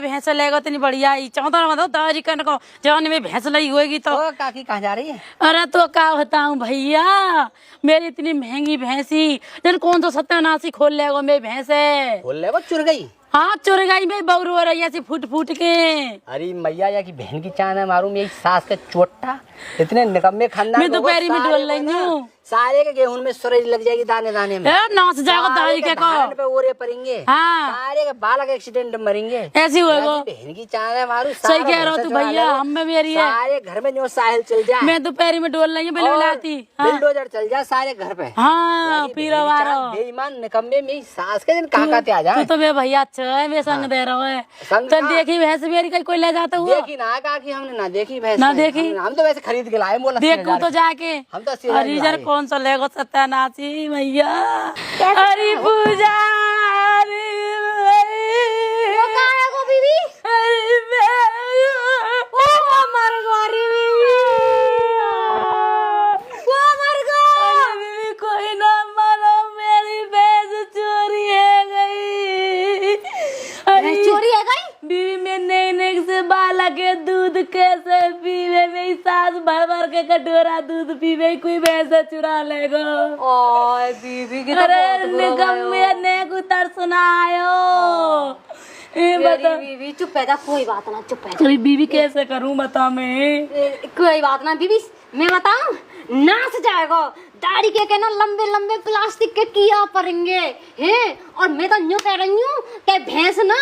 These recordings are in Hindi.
भैंस लेगा इतनी बढ़िया ही चाहता मतलब दारी करने को जवानी में भैंस नहीं होगी तो काकी कहाँ जा रही है? अरे तो क्या बताऊं भैया, मेरी इतनी महंगी भैंसी जन कौन सा सत्यानाशी खोल लेगा मेरी भैंस है। खोल ले वो चुर गई। हाँ चुर गई, मेरी बहू रो रही है ऐसी फूट फूट के। अरे मैया या की बहन की चांद है मारू मेरी सास का चोटा इतने निकम्मे खानदान मैं दोपहरी में डोल रही हूँ। सारे के गेहूं में सूरज लग जाएगी दाने दाने में। नाच जाएगा दाई के धान पे ओरे पड़ेंगे। हाँ सारे के बालक एक्सीडेंट मरेंगे। ऐसी होगा। बहन की चांद है मारू। सही कह रहा तू भैया, हम में मेरी है। सारे घर में जो साहिल चल जाए। मैं दोपहरी में डोल रही हूँ बिलबिलाती। बुलडोजर चल जाए सारे घर पे। हाँ पीरो वारो बेईमान निकम्मे मेरी सास के दिन कहाँ आ जाए। तो मेरे भैया अच्छा है, मेरे संग दे रहा है। तो देखी भैंस मेरी कहीं कोई ले जाता हुआ? देखी ना काकी हमने ना देखी भैंस। ना देखी। हम तो वैसे खरीद के लाए बोला देखो तो जाके। हम तो अरे कौन सा लेगो सत्यानाशी भैया। अरे पूजा कोई ना मानो मेरी भैंस चोरी है गई। अरे चोरी है गई? बीवी में नई से बाला के दूध कैसे पीवे, मेरी सास भर भर के कटोरा दूध पीवे, कोई भैंस चुरा लेगा। ओए बीवी की तो अरे निकम्मे ने कुतर सुनायो। बता बीवी चुप है जा, कोई बात ना, चुप है जा। अरे बीवी कैसे करूं बता मैं? कोई बात ना बीवी, मैं बताऊं नाच जाएगा। दाढ़ी के ना लंबे लंबे प्लास्टिक के किया पड़ेंगे हैं। और मैं तो यूं कह रही हूँ कि भैंस ना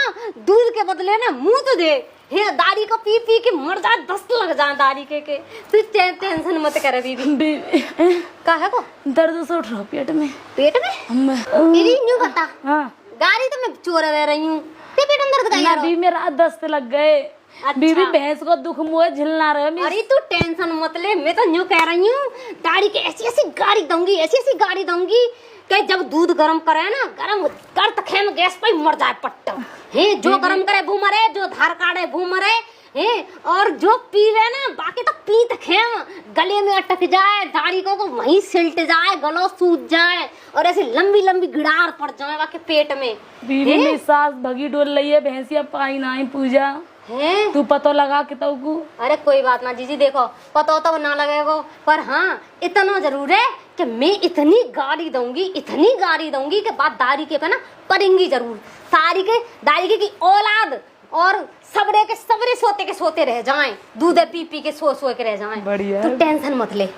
दूध के बदले ना मुंह तो दे हे, दाढ़ी को पी पी के मर जाए, दस्त लग जाए दाढ़ी के। तू टेंशन मत करे बीवी। का है को दर्द से उठ रहा पेट में। पेट में मेरी यूं बता। हाँ गाड़ी तो मैं चोर रही हूँ, पेट में दर्द ना बीवी मेरा दस्त लग गए। अच्छा। बीवी भैंस को दुख मुँह झिलना रहे। अरे तू टेंशन मत ले, मैं तो यूं कह रही हूँ गाड़ी के ऐसी ऐसी गाड़ी दूंगी, ऐसी ऐसी गाड़ी दूंगी कि जब दूध गरम करे ना, गरम कर तखे में गैस पे मर जाए पट्टा है। जो गरम करे वो मरे, जो धार काटे वो मरे है। और जो पीवे ना बाकी तो पी तखे गले में अटक जाए, दाढ़ी को वहीं सिलट जाए, गलो सूज जाए और ऐसी लंबी लंबी गिड़ार पड़ जाए बाकी पेट में। बीवी मेरी सास भगी डोल रही है, भैंसिया पाई ना पूजा है। तू पतो लगा के तो को। अरे कोई बात ना जीजी, देखो पता तो ना लगेगा, पर हाँ इतना जरूर है कि मैं इतनी गाड़ी दूंगी कि बात दाढ़ी के पे ना पड़ेंगी जरूर। सारी के दाढ़ी की औलाद और सबरे के सबरे सोते रह जाएं, दूध पी पी के सो के रह जाएं। बढ़िया तू टेंशन मत ले।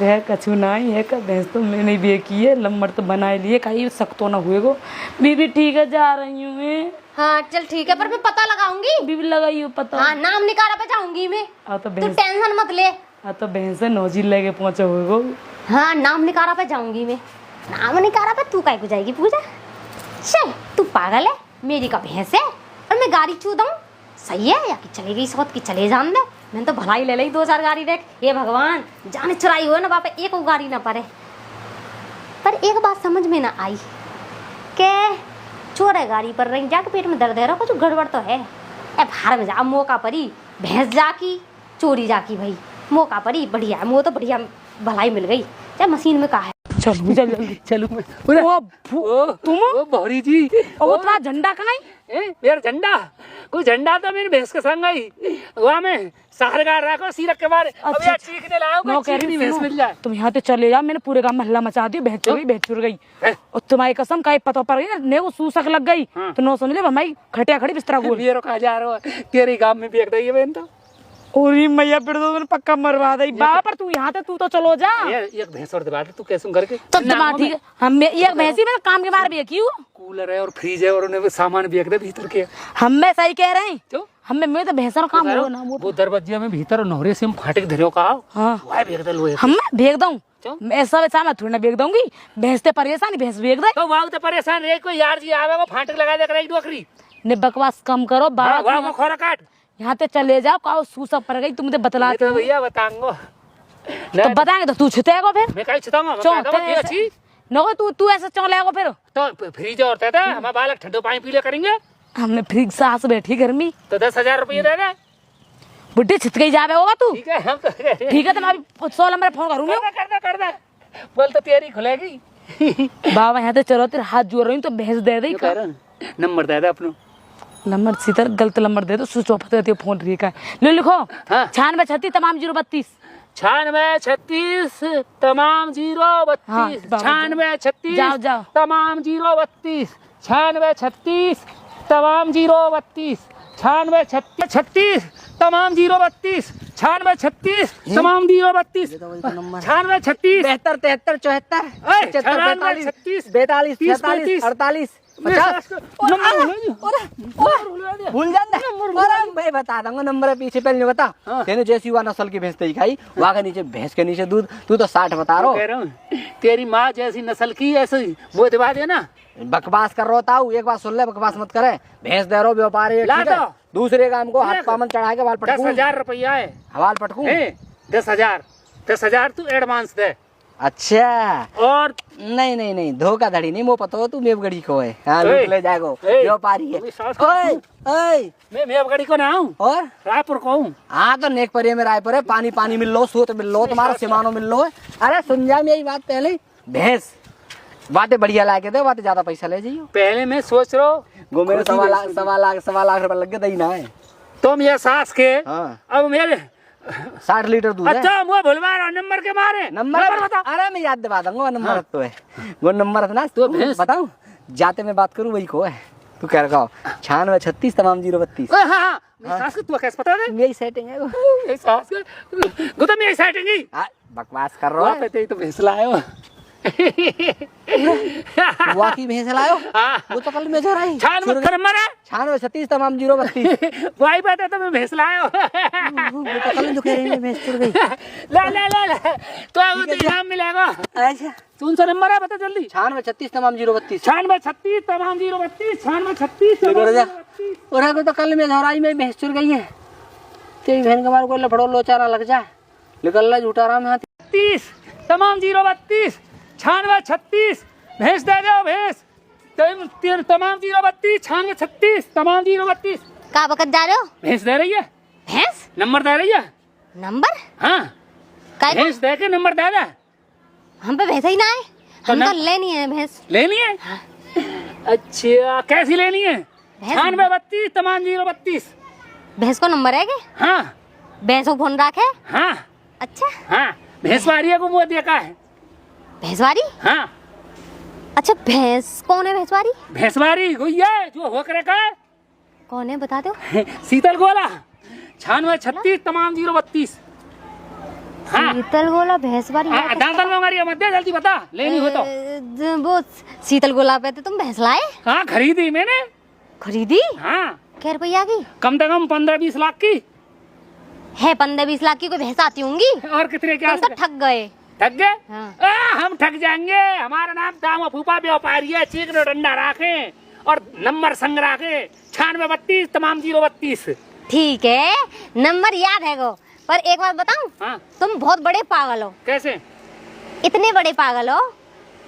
रह कछु नहीं है का भैंस तो मैंने भी की है, लम्बर तो बनाए लिए कहीं सख्तो ना हुए गो। बीबी ठीक है जा रही हूँ मैं। हाँ चल ठीक है, पर मैं पता लगाऊंगी। बीबी लगाई हो पता? हाँ नाम निकाला पे जाऊंगी मैं। तो तू टेंशन मत ले। तो भैंस नौजी लेके पहुंचा हुए। हाँ नाम निकाला पे जाऊंगी मैं। नाम निकाला पे तू काय को जाएगी पूजा? चल तू पागल है, मेरी का भैंस है और मैं गाड़ी चू दूं? सही है या कि चली गई सोच की चले जान दे। मैंने तो भलाई ले ली 2-4 गाड़ी देख। ये भगवान जाने चुराई हो ना बापा, एक गाड़ी ना पड़े। पर एक बात समझ में ना आई के चोर है गाड़ी पर रही, जाके पेट में दर्द है, कुछ गड़बड़ तो है। ए बाहर में जा, मौका परी भैंस जाकी चोरी जाकी भाई, मौका परी बढ़िया है, मुँह तो बढ़िया भलाई मिल गई। चाहे मशीन में कहा है। चलो जल्दी चलो। तुम बहरी जी वो तुम्हारा झंडा कहाँ है? मेरा झंडा कोई झंडा तो मेरी भैंस के संग आई वहाँ में सहरगार रखो सीरक के बारे। अब यार चीखने लाओ कोई चीखनी भैंस मिल जाए। तुम यहाँ तो चले जाओ, मैंने पूरे गांव में हल्ला मचा दिया, भैंस चुर गई। और तुम्हारी कसम का पता पड़ गई ने वो सूसक लग गई तो नो समझ ले भाई खटिया खड़ी बिस्तरा गोल। ये कहा जा रहा है तेरे गांव में भी एक रही है बहन तो। ओरी मैया फिर तो पक्का मरवा दई बाबा, पर तू यहाँ तू तो चलो जा। एक भैंस और दबा दे तू कैसे करके तो दबा ठीक है। हम एक भैंसी में काम के बारे में क्यों कूलर है और फ्रिज है और उन्हें सामान भी दे भीतर के। हम सही कह रहे हैं तो हम में तो भैंसा काम हो ना वो दरवाजे में भीतर नहरे से हम फाटे के धरियो का। हां वाय भेग दे लोए हम भेग दूं मैं सब ऐसा मैं थोड़ी ना भेग दूंगी। भैंस ते परेशान भैंस भेग दे तो वाव ते परेशान रे कोई यार जी आवे वो फाटक लगा दे कर डोकरी ने बकवास कम करो। वाह वाह खोरा काट यहाँ ते चले जाओ का सूसा पड़ गई तुम बतला तो भैया बताऊंगो तो बताएंगे तो तू छुतेगा फिर। मैं कहीं छुताऊंगा नो तू ऐसा चलेगा फिर तो फ्रिज और था हमारा बालक ठंडो पानी पी ले करेंगे। हमने फ्रिज सास बैठी गर्मी तो 10,000 रुपये दे दे बुढ़ी छित गई जावे होगा तू। ठीक है हम तो ठीक है तो मैं अभी 100 नंबर फोन करूंगा। कर दे बोल तो तेरी खुलेगी बाबा यहाँ तो चलो तेरे हाथ जोड़ रही हूँ तो भैंस दे दे नंबर दे दे अपनो नंबर सीधा गलत नंबर दे दो, स्विच ऑफ होते हो फोन री का। ले लिखो हाँ। 9636 तमाम 032। 9636 तमाम 032। हाँ, 9636 जाओ, जाओ। तमाम 032। 9636 तमाम 032। 9636 तमाम 032। 9636 तमाम 032। 9636 73 73 74 75 45 42 46 48 50। भूल जाता है। मैं बता दूंगा नंबर है, पीछे पहले बता। तेने जैसी हुआ नस्ल की भैंस दिखाई, वहाँ के नीचे भैंस के नीचे दूध, तू तो 60 बता रहा कह रहा हूँ तेरी माँ जैसी नस्ल की ऐसे वो दिवा देना। बकवास कर रहा हूँ, एक बात सुन ले, बकवास मत करे। भैंस दे रहो व्यापारी है, ला ठीक है? दो। दूसरे काम को हाथ पामन चढ़ा के बाल पटकूं। 10,000 रुपया है। हवाल पटकूं। 10,000 तू एडवांस दे। अच्छा और नहीं नहीं नहीं, धोखाधड़ी नहीं, वो पता हो तू मेवगढ़ी को है। हाँ, ओए, लूट ले जाएगो, ओए, व्यापारी है। अभी सास ओए ओए, मैं मेवगढ़ी को ना हूँ, और रायपुर को हूँ। हाँ तो नेक परिये में रायपुर है। पानी पानी मिल लो, सूत मिल लो, तुम्हारा सिमानो मिल लो है। अरे सुन जा मेरी बात पहले, भैंस बातें बढ़िया ला के दे, बातें ज्यादा पैसा ले जाइयो। पहले मैं सोच रहा हूँ वो मेरे 1.25 लाख रुपए लग गए दही ना है। तुम ये सास के हाँ। अब मेरे 60 लीटर दूध है। अच्छा मुँह भुलवा रहा नंबर के मारे। नंबर बता। अरे मैं याद दिला दूंगा, वो नंबर तो है, वो नंबर है ना। तो तू भैंस बताऊं, जाते मैं बात करूं वही को है। तू कह रहा 9636 तमाम 032। हाँ हाँ मेरी सास को तू कैसे पता है? मेरी सेटिंग है वो। मेरी सास को गुदा मेरी सेटिंग ही। हाँ, बकवास कर रहा है। तेरी तो भैंस लाए हो। वाकई भैंस लायो, हाँ। वो तो कल में जा रही। 96 नंबर है। 9636 तमाम 032। वही बात है तो मैं भैंस लाया। वो तो कल जो कह रही है भैंस चुर गई। ला ला ला ला तो अब तो इनाम मिलेगा। अच्छा, कौन सा नंबर है बता जल्दी। 9636 तमाम 032। 9636 तमाम 032। 9636 निकल जा। तमाम 032। और अगर तो कल में झोराई में भैंस चुर गई है, तेरी बहन का मार को लफड़ो लोचारा लग जाए, निकल ला झूठा राम हाथी। 30 तमाम 032। 9636 भैंस दे दो भैंस। तमाम 032। 9636 तमाम 032। का बकत जा रहे हो? भैंस दे रही है, भैंस नंबर दे रही है। नंबर हाँ काय भैंस दे के नंबर दे दे। हम पे भैंस ही ना है, तो हम ना- तो लेनी है भैंस। लेनी है। अच्छा कैसी लेनी है? भैंस 9632 तमाम 032। भैंस को नंबर है के? हाँ भैंस को फोन रखे? हाँ अच्छा, हाँ भैंस वारिया को मुँह देखा है। भैंसवारी। हाँ अच्छा भैंस कौन है भैंसवारी? भैंसवारी वही है जो होकर का है। कौन है बता दो। शीतल गोला 9636 तमाम 032। हाँ शीतल गोला भैंसवारी। दांतन में हमारी मत दे जल्दी बता लेनी हो तो। वो शीतल गोला पे तुम भैंस लाए? हाँ खरीदी मैंने। खरीदी? हाँ क्या रुपया की कम से कम 15-20 लाख की है? 15-20 लाख की कोई भैंस आती होंगी? और कितने क्या तुम तो ठग गए। ठग गए? हाँ। हम ठग जाएंगे। हमारा नाम दाम फूफा व्यापारी है। चीक नो डंडा राखे और नंबर संग राखे। 9632 तमाम 032। ठीक है, नंबर याद है गो, पर एक बात बताऊं, हाँ तुम बहुत बड़े पागल हो। कैसे? इतने बड़े पागल हो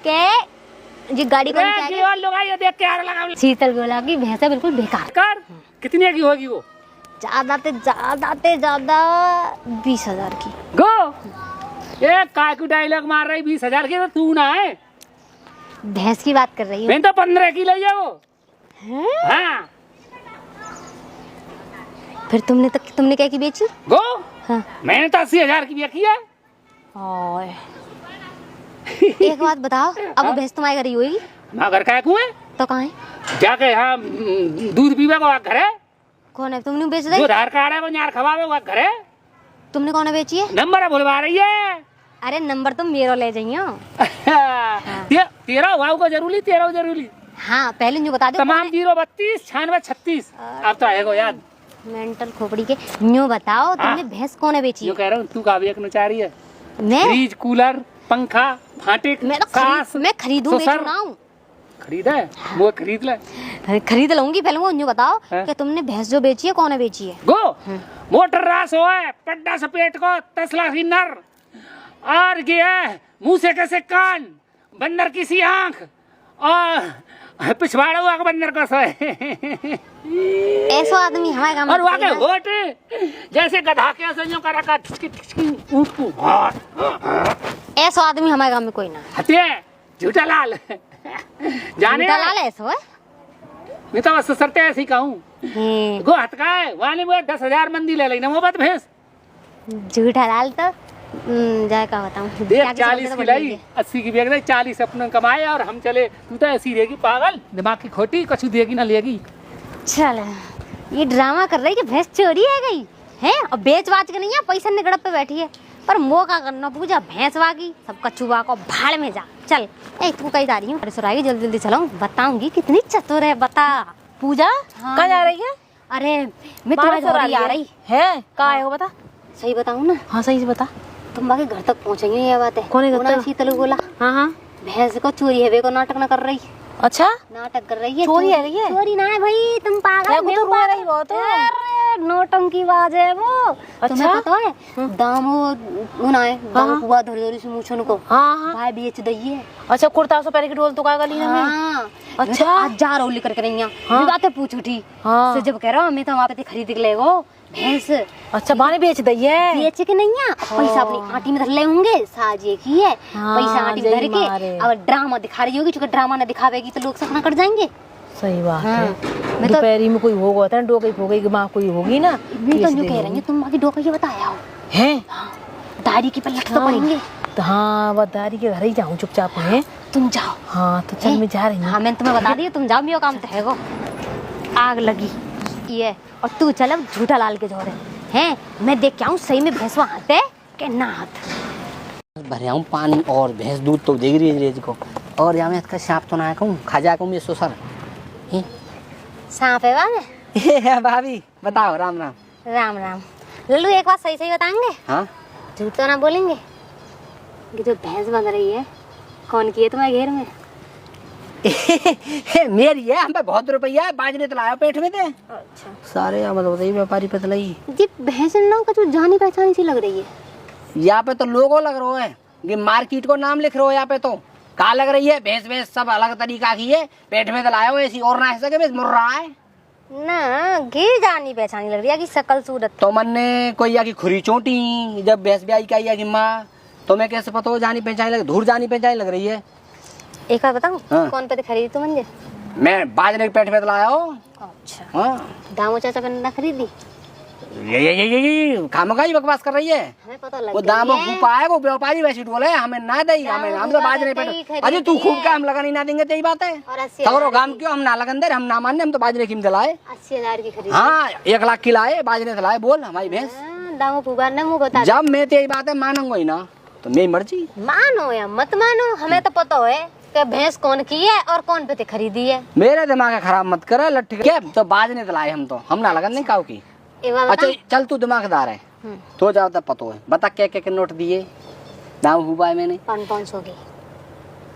कि ये गाड़ी कौन ए, और लोग आइए देख के आग लगा। शीतल गोला की भैंस है बिल्कुल बेकार। कर कितने की होगी वो? ज्यादा 20,000 की। गो ये काकू डायलॉग मार रही 20,000 की तो तू ना है। भैंस की बात कर रही हूँ। मैं तो 15 की ले जाओ। हाँ फिर तुमने क्या की बेची? गो हाँ। मैंने तो 80,000 की बेची है। ओए एक बात बताओ, अब वो भैंस तुम्हारे घर ही होगी ना घर का है तो कहाँ है? जाके यहाँ दूध पीवे को घर है। कौन है? तुमने बेच जो दी? आधार कार्ड है वो यार खवावे वो घर है। तुमने कौन बेची है? नंबर है भुलवा रही है। अरे नंबर तुम मेरो ले जाइयो। तेरा वाव को जरूरी तेरा जरूरी। हाँ पहले जो बता दो। तमाम 032 9636। अब तो आएगा याद। मेंटल खोपड़ी के न्यू बताओ, तुमने भैंस कौन है बेची जो है? कह रहा हूँ तू का भी एक नचारी है। मैं फ्रिज कूलर पंखा फाटिक मैं तो मैं खरीदूं बेचूं ना हूँ। खरीदा है वो खरीद ले। खरीद लूंगी, पहले वो न्यू बताओ हाँ? कि तुमने भैंस जो बेची है कौन है बेची है? गो मोटर रास हो है पड्डा सपेट को तसला सी नर और ये है मुंह से कैसे कान बंदर की सी आंख और पिछवाड़ा हुआ बंदर का सोए। ऐसा आदमी हमारे गाँव में और तो वहाँ के कोई होट जैसे गधा के संजों का रखा ना- ऐसा आदमी हमारे गाँव में कोई ना। हत्या झूठा लाल जाने झूठा लाल ऐसा है? मैं तो बस सरते ऐसे ही कहूँ हैं, गो हटकाए वाले में 10,000 मंदी ले लेना वो बात भैंस झूठा लाल तो जाए का बताऊं देख 40 की लाई 80 की बेच दे 40 अपने कमाए और हम चले तू तो ऐसी रहेगी पागल दिमाग की खोटी कछु देगी ना लेगी। चल ये ड्रामा कर रही है कि भैंस चोरी है गई है और बेच बाच के नहीं है पैसा निगड़प पे बैठी है पर मौका करना पूजा भैंस वागी सब कछुआ को भाड़ में जा चल। ए तू कहीं जा रही हूँ सुरागी जल्दी जल्दी चलाऊं बताऊंगी कितनी चतुर है बता। पूजा हाँ। कहाँ जा रही है? अरे मैं तुम्हारे घर आ रही है कहाँ है वो बता। सही बताऊं ना हाँ सही से बता। तुम बाकी घर तक पहुंचेंगे ये बात है। कौन है घर तक? शीतल बोला हाँ हाँ भैंस को चोरी है वे को नाटक न कर रही अच्छा नाटक कर रही है चोरी है ये? चोरी ना है भाई तुम पागल मैं तो रो रही बहुत हो। अरे नोटंकी बाज है वो तुम्हें पता है दाम वो ना है दाम हुआ धोरी धोरी से मूछन को हाँ हाँ भाई बेच दई है। अच्छा कुर्ता सौ पैर की डोल तो का गली ना में हाँ अच्छा। आज जा रहा लेकर के नहीं हाँ। बातें पूछ उठी हाँ। से जब कह रहा हूँ मैं तो वहाँ पे खरीद के ले गो भैंस अच्छा बाने बेच दी है बेच के नहीं है पैसा अपनी आंटी में धर ले होंगे साजे की है हाँ, पैसा आंटी में धर के अब ड्रामा दिखा रही होगी क्योंकि ड्रामा न दिखावेगी तो लोग सपना कट जाएंगे। सही बात हाँ। है मैं तो दोपहरी में कोई होगा था डोकई फोगई की माँ कोई होगी ना मैं तो यूँ कह रही हूँ तुम बाकी डोका ये बताया हो हैं दादी की पलट तो पड़ेंगे तो हाँ वदारी के घर ही जाऊँ चुपचाप है तुम जाओ। हाँ तो चल मैं जा रही हूँ। हाँ मैंने तुम्हें बता दिया तुम जाओ मेरा काम तो है वो आग लगी ये और तू चल अब झूठा लाल के जोरे हैं मैं देख के आऊँ सही में भैंस वहाँ हाथ है कि ना हाथ भरे हूँ पानी और भैंस दूध तो देख रही है रेज को और यहाँ में इसका सांप तो ना कहूँ खा जा कहूँ ये ससुर सांप है वहाँ ये भाभी बताओ राम राम। राम राम लल्लू एक बात सही सही बताएंगे हाँ झूठ तो ना बोलेंगे कि जो भैंस बंध रही है कौन की है तुम्हारे घेर में? मेरी है हम पे बहुत रुपया बाजरे तलाया पेट में थे अच्छा सारे यहाँ बताइए व्यापारी पतलाई जी भैंस ना का जो जानी पहचानी सी लग रही है यहाँ पे तो लोगो लग रहा है कि मार्केट को नाम लिख रहे हो यहाँ पे तो कहा लग रही है भैंस भैंस सब अलग तरीका की है पेट में तलाया हो ऐसी और ना है सके भैंस मुर रहा है ना घी जानी पहचानी लग रही है कि शकल सूरत तो मन ने कोई या की खुरी चोटी जब भैंस ब्याई का या की माँ तो मैं कैसे पता हो जानी पहचानी लग धूर जानी पहचानी लग रही है। एक बार बताऊं हाँ। कौन पे खरीदी तू मंजे? मैं बाजरे के पेट में तलाया हो। अच्छा हाँ दामो चाचा पे ना खरीदी ये खामोखा ही बकवास कर रही है हमें पता लग वो दाम पाए वो व्यापारी वैसे बोले हमें ना दे हमें हम तो बाजरे पेट अरे तू खूब का हम लगन ही ना देंगे तेरी बात है और सगरो गाम क्यों हम ना लगन दे हम ना मानने हम तो बाजरे की दिलाए 80,000 की खरीदी। हाँ 1 लाख की लाए बाजरे दिलाए बोल हमारी भैंस दामो पुकार ने मुंह बता जब मैं तेरी बात है मानूंगा ही ना तो मेरी मर्जी मानो या मत मानो हमें तो पता है कि भैंस कौन की है और कौन पे खरीदी है। मेरे दिमाग खराब मत कर लट्ठी क्या तो बाजरे दिलाए हम ना लगन नहीं काऊ की। अच्छा चल तू दिमागदार है तो जाओ तब पतो है बता क्या क्या नोट दिए दाम हुआ है मैंने 500 की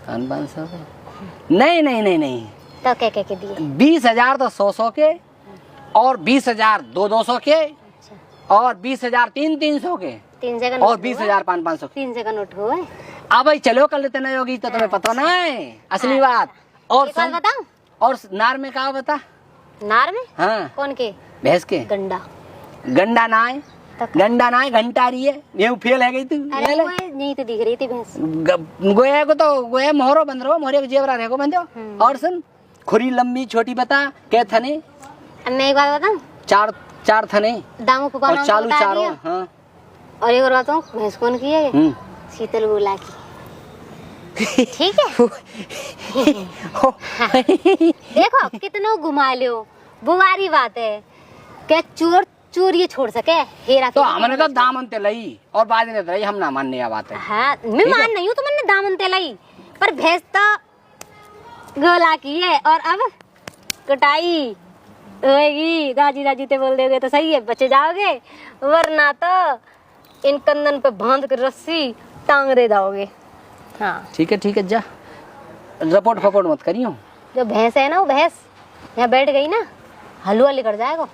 500 नहीं नहीं नहीं नहीं तो क्या क्या के दिए 20,000 तो 100 के और 20,000 200 के और 20,000 300 के 3 जगह और 20,000 500 3 जगह नोट हुआ है। अब भाई चलो कर लेते नहीं होगी तो तुम्हें पता ना है असली बात। और एक बात बताऊं और नार में कहा बता नार में हाँ कौन के भैंस के गंडा गंडा ना है गंडा ना है घंटा रही है ये फेल है गई तू अरे वो नहीं तो दिख रही थी भैंस गोया को तो गोया मोहरो बंद रहो मोहरे को जेवरा रहे को बंद और सुन खुरी लंबी छोटी बता क्या थने अब मैं एक बात बताऊं चार थने दामो पुकार और चालू चारों हाँ और एक और बताऊं भैंस कौन की है शीतल गोला की ठीक है देखो कितना घुमा लियो बुवारी बात है क्या चोर चोर ये छोड़ सके हेरा तो हमने तो दामन ते लई और बाद में लई हम ना मानने बात है। हाँ मैं मान नहीं हूँ तो मैंने दामन ते लाई पर भैंस तो गोला की है और अब कटाई होएगी गाजी राजी ते बोल दोगे तो सही है बचे जाओगे वरना तो इन कंदन पे बांध कर रस्सी टांग दे जाओगे। हाँ ठीक है जा रपोट फपोट मत करियो। जो भैंस है ना वो भैंस यहाँ बैठ गई ना हलवा लेकर जाएगा।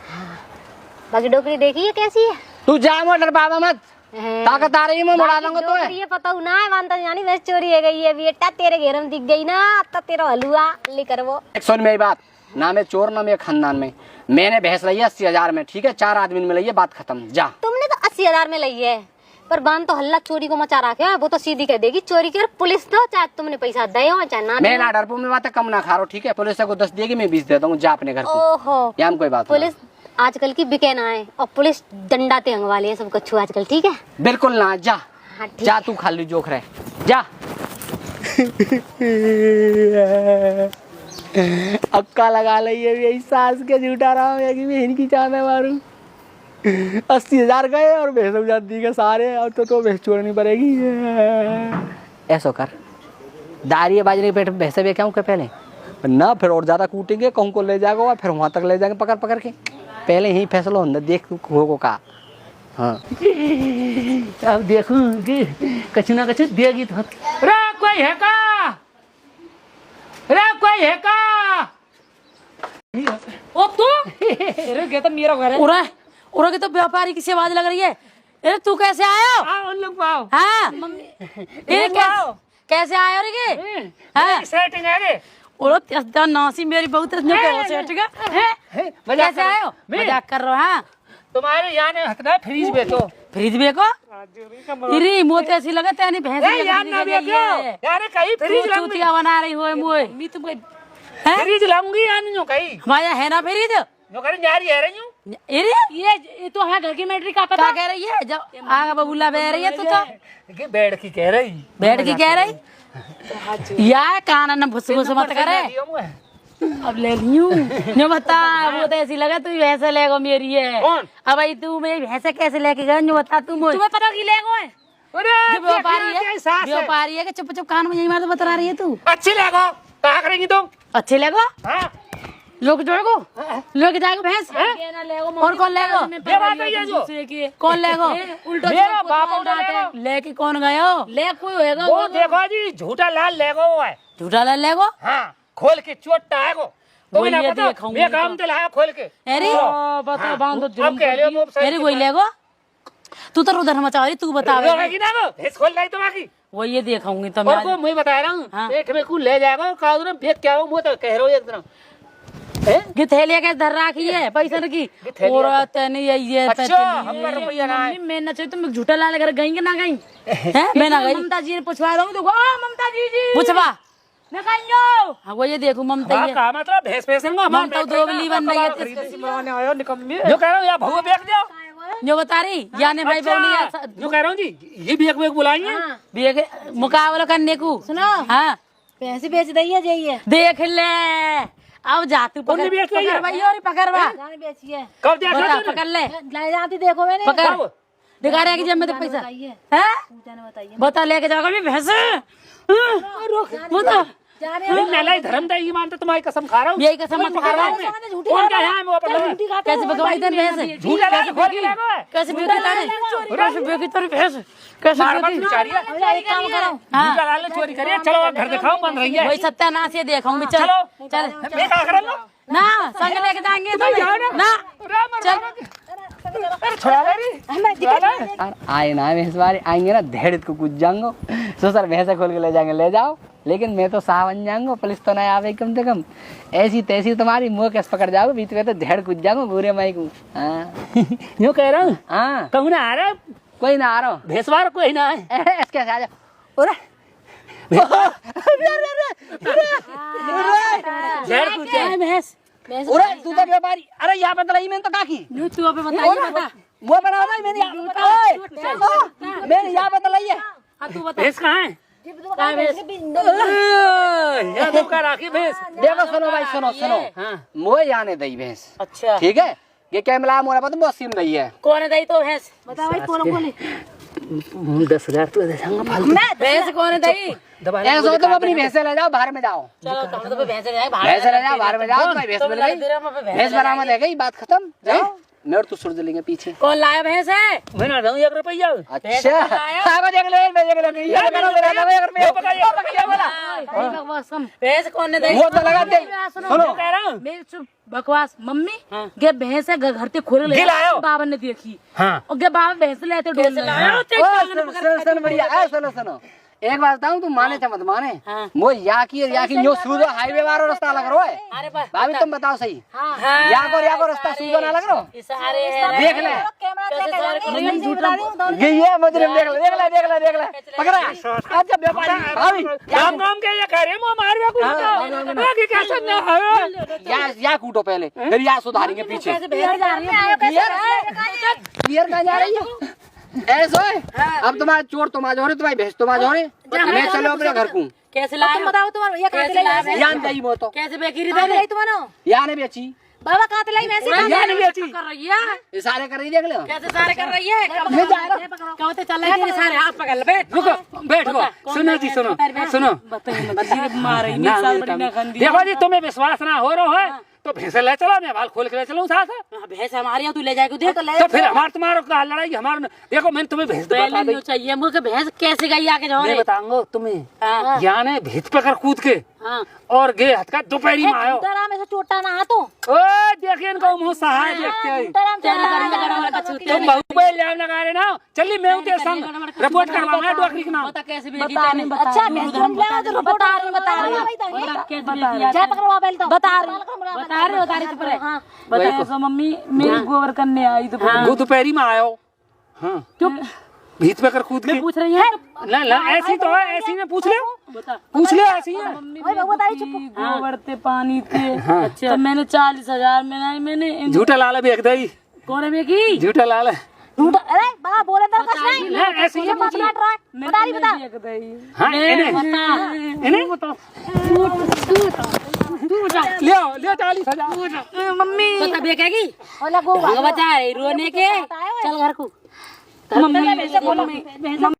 हाँ। बाकी डोकरी देखी है कैसी है तू जा मोटर बाबा मत ताकत आ रही है मैं मुड़ा दूंगा तो ये पता ना है मानता जानी भैंस चोरी है गई है बेटा तेरे घेर में दिख गई ना तो तेरा हलवा लेकर वो सुन मेरी बात ना मैं चोर ना मैं खानदान में मैंने भैंस ली है 80,000 में ठीक है 4 आदमी में ली है बात खत्म जा। तुमने तो 80,000 में ली है पर बान तो हल्ला चोरी को मचा रखे है, वो तो सीधी कह देगी चोरी कर पुलिस दो, चाहे तुमने पैसा दे हो चाहे ना मैं दे ना डर मैं बात कम ना खा रहा हूँ, ठीक है? पुलिस को 10 देगी, मैं 20 देता हूँ, जा अपने घर को। ओहो या हम कोई बात पुलिस आजकल की बिके ना है, और पुलिस डंडा तेंग वाली है सब कछु आजकल, ठीक है? बिल्कुल ना, जा हाँ ठीक जा, तू खाली जोख रहे जा। अक्का लगा ली है यही सास के झूठा रहा हूँ कि मैं इनकी चाहने मारूं। 80,000 गए और भैंस जाती के सारे, और तो भैंस छोड़नी पड़ेगी। ऐसा कर, दारिये बाजरे के पेट में भैंसे भी क्या पहले ना, फिर और ज्यादा कूटेंगे, कहूँ को ले जाएगा, फिर वहां तक ले जाएंगे पकड़ पकड़ के। पहले ही फैसला होना, देख हो का। हाँ अब देखूं कि कछु ना कछु देगी तो। रे कोई है का? रे कोई है का? ओ तू अरे ये तो मेरा घर है। उरा के तो व्यापारी की आवाज लग रही है। अरे तू कैसे आया? आओ उन लोग पाओ। हाँ ये कैसे आया रे के? हाँ सेटिंग है रे। उरा तेरा नासी मेरी बहुत सेट का है। कैसे आए हो? मजाक कर रहे हो? हाँ तुम्हारे यहाँ ने हटना है फ्रीज बेचो। Fridge Beko? इरी मोते ऐसी लगा तेनी भैंस यार ना बेचो यार, कहीं फ्रीज लाऊंगी। चूतिया बना रही हो मुए मी तुम फ्रीज लाऊंगी यार, नो कहीं हमारा है ना फ्रिज? नो कहीं जा रही है रही हूँ। अरे ये तो है घर की मैट्रिक का पता कह रही है, जब आगे बबूला बह रही है तू तो बेड की कह रही, बैठ की कह रही यार, काना न भुस भुस मत करे। अब ले लियूं न बता, वो तो ऐसी लगा तू भैंसे लेगो मेरी है। अब भाई तू मेरी भैंसे कैसे लेके गए न बता तू मुझे? तुम्हें पता की लेगो है? अरे व्यापारी है कि चुप चुप कान में यही मार बता रही है तू। अच्छी लेगो कहा करेंगी तुम? अच्छे लेगो हाँ लोग जोड़ो लोग जाएगो भैंस और कौन लेगो? ये बात है जो कौन लेगो? उल्टा मेरा बाप उठा लेके कौन गयो? ले कोई होएगा वो देखो जी, झूठा लाल लेगो वो है। झूठा ला लेगो? हाँ खोल के चोटा है को तो वही ना ये पता देखूंगी मैं काम तो लाया खोल के। अरे बता बांध दो अब कह लियो मुझसे। अरे वही लेगो, तू तो उधर मचा रही, तू बता लोगी ना वो भेस खोल लाई तुम्हारी। वो ये देखूंगी तो और को मैं बता रहा हूँ पेट में कुछ ले जाएगा कादू ना भेद क्या हो, वो तो कह रहा हूँ एक दिन ये थैलिया के धर रखी है पैसा की और तने ये अच्छा हमका रुपया ना है। मैं ना चाहिए तुम झूठा लाल घर गई कि ना गई हैं? मैं ना गई। ममता जी ने पूछवा दूं देखो, ममता जी पूछवा मैं कहियो। हां वो ये देखो ममता ये का मतलब भेस भेसेंगे ममता दोगली बन रही है, बनाने आयो निकम्मी जो कह रहा हूँ या भगवा बेच दो जो बता रही यानी भाई बोली जो कह रहा हूँ जी, ये बेच बेच बुलाइए बेग मुकाबला करने को। सुनो हां पैसे बेच रही है जाइए देख ले। अब जातू पकड़ भाई और पकड़वा कब देखा पकड़ ले ले जाती देखो मैंने पकड़ दिखा रहे कि जब में तो पैसा है बता लेके जाओगे मैं भैंस बता मैं धर्म दा ही मानता, तुम्हारी कसम खा रहा हूँ। यही कसम मत खा रहा हूँ। कौन क्या है वो पता कैसे बकवास इधर भैंस झूठा लाल खोल के लागो है कैसे बेगी तारे कैसे बेगी तारे भैंस कैसे बेगी बेचारी एक काम करो झूठा लाल चोरी करिए। चलो घर दिखाओ बंद रही है वही सत्यानाश ये देखूंगी। चल चलो चल मैं क्या कर रहा ना संग लेके जाएंगे तो ना चल आए ना भैंस वाले आएंगे ना धेड़ को कुछ जाऊंगो तो सर भैंसा खोल के ले जाएंगे, ले जाओ, लेकिन मैं तो साह बन जाऊंगा, पुलिस तो नहीं आवे कम से कम। ऐसी तैसी तुम्हारी मुँह कैसे पकड़ जाओगे, बीच में तो धेड़ कुछ जाऊंगा बुरे माई को। यूँ कह रहा हूँ हाँ कहूँ ना आ रहा कोई ना आ रहा हूँ भेसवार कोई ना है कैसे आ जाओ। भैंस तू तो व्यापारी, अरे यहाँ पे तो मैंने तो काकी तू अब बताइए बता वो बना मैंने यहाँ पे तो तू बता भेस कहाँ है? यहाँ तो का राखी भेस। देखो सुनो भाई सुनो सुनो मोए जाने दई भैंस। अच्छा ठीक है, ये कैमला मोरा पर तो बहुत सीम रही है। कौन है दई तो भैंस बता भाई कौन कौन है? 10,000 तो दे दूंगा फालतू। भैंस कौन है दई? ऐसा हो तो अपनी भैंसे ले जाओ, बाहर में जाओ। चलो तुम तो भैंस ले जाए भैंसे ले जाओ, बाहर में जाओ, तो भैंस मिल गई, भैंस बरामद है गई, बात खत्म। जाओ मैं और तू सुर लेंगे पीछे। कौन लाया भैंस है? मैं ना दूं 1 रुपया। अच्छा आगे देख ले, मैं देख ले, ये मेरा मेरा 1 रुपया पकड़ बोला। भैंस कौन है दई? वो तो लगा दे। सुनो कह रहा हूँ मैं चुप बकवास मम्मी के भैंस है घर ते खोल ले बाबा ने देखी हाँ और के बाबा भैंस लेते डोल लाया सुनो बढ़िया सुनो सुनो एक बात बताऊं, तुम माने चाहे मत माने, हाँ। वो या की यो सूदो हाईवे वाला रास्ता लग रहा है। अरे बस भाभी तुम बताओ सही, हाँ। या को रास्ता सूदो ना लग रहा? ये सारे हैं। देख ले गई है मुजरिम, देख ले पकड़ा। अच्छा व्यापारी भाभी राम नाम के ये करे मो मारवे को आगे कैसे ना है या कूटो पहले, फिर या सुधारेंगे पीछे। क्लियर कहाँ जा रही है? ऐसा है अब तुम्हारा चोर तुम आज हो रहे, तुम्हारी भैंस तुम आज हो रहे, मैं चलो अपने घर को। कैसे लाए? बताओ तुम्हारा भैया कहाँ से लाई? यान गई वो तो कैसे बेकरी दे दे तुम्हारा या ने बेची, बाबा कहाँ से लाई वैसे? या ने बेची, कर रही है। ये सारे कर रही, देख लो कैसे सारे कर रही है? मैं जा रहा हूँ। कहते चल रही है सारे हाथ पकड़ ले, बैठ रुको बैठो, सुनो जी सुनो सुनो। देखो जी तुम्हें विश्वास ना हो रहा है तो भैंस ले चलो, मैं बाल खोल के ले चलूं साथ। भैंस हमारी है, तू ले जाएगा देख। तो फिर हमारा तुम्हारा का लड़ाई हमारा, देखो मैंने तुम्हें भैंस बता दी। चाहिए मुझे भैंस कैसे गई आके जाओ मैं बताऊंगा तुम्हें, हाँ। यहाँ ने भीत पकड़ कूद के हाँ। और गे हथ का दोपहरी में आयो। में से चोटा ना तो ओ देखिए इनको मुंह सहाय देखते हैं। तुम बहु पे इल्जाम लगा रहे ना, चलिए मैं उनके संग रिपोर्ट करवाऊंगा डॉक्टरी के नाम। बता कैसे बेकी तूने? अच्छा भैंस तुम ले आओ तो बता रही कैसे पकड़वा पहले तो बता रही चुप रहे। बता सो मम्मी मेरी गोबर करने आई तो वो दोपहरी में आयो। हाँ चुप, भीत पे कर कूद के पूछ रही है। ना ना ऐसी तो है, ऐसी ने पूछ ले, पूछ ले ऐसी है। गोबर थे पानी थे। अच्छा तो मैंने 40,000 में मैंने झूठा लाल बेच दई, कोने में की झूठा लाल अरे बाबा बोले तो कुछ नहीं ना ऐसी ने पूछ ले। बता रही बता हाँ इन्हें ले 40,000 मम्मी बता बेकेगी बोला गो बचा रही रोने के। चल घर को मम्मी